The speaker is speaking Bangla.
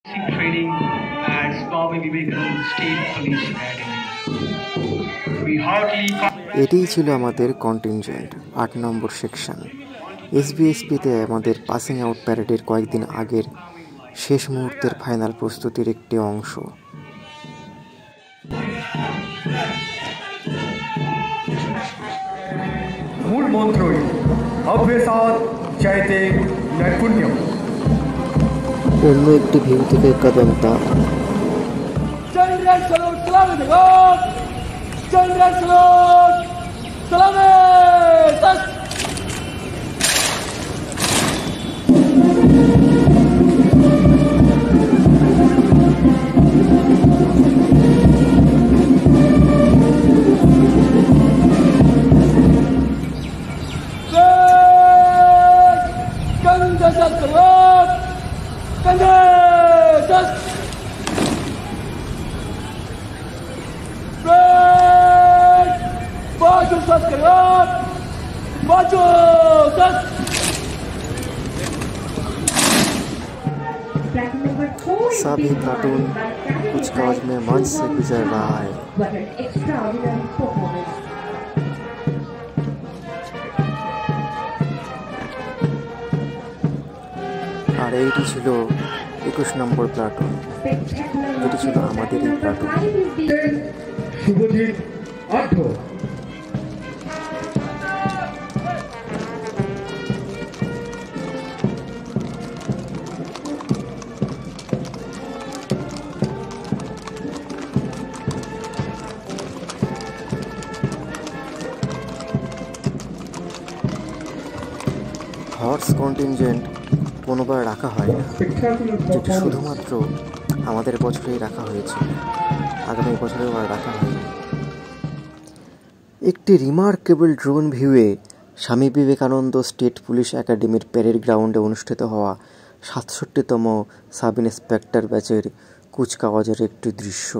Training at Swami Vivekananda State Police Academy. We heartily এটাই ছিল আমাদের কন্টিনজেন্ট ৮ নম্বর সেকশন। এসবিএসপিতে আমাদের পাসিং আউট প্যারেডের কয়েকদিন আগের শেষ মুহূর্তের ফাইনাল প্রস্তুতির একটি অংশ। মূল মন্ত্রই অভ্যাসাৎ চাইতে নৈপুণ্যম। অন্য একটি ভিউ থেকে কাদন্তা सभी प्लाटून कुचकावाज में मंच से गुजर रहा है। আর এইটি ছিল ২১ নম্বর প্লাটুন, যেটি ছিল আমাদের এই platoon. Subhajit Adhya horse contingent কোনোবার রাখা হয় না, যেটি শুধুমাত্র আমাদের বছরেই রাখা হয়েছিল, আগামী বছরেও আর রাখা হয়নি। একটি remarkable drone ভিউয়ে Swami Vivekananda state police একাডেমির প্যারেড গ্রাউন্ডে অনুষ্ঠিত হওয়া ৬৭তম সাব ইন্সপেক্টর ব্যাচের কুচকাওয়াজের একটি দৃশ্য।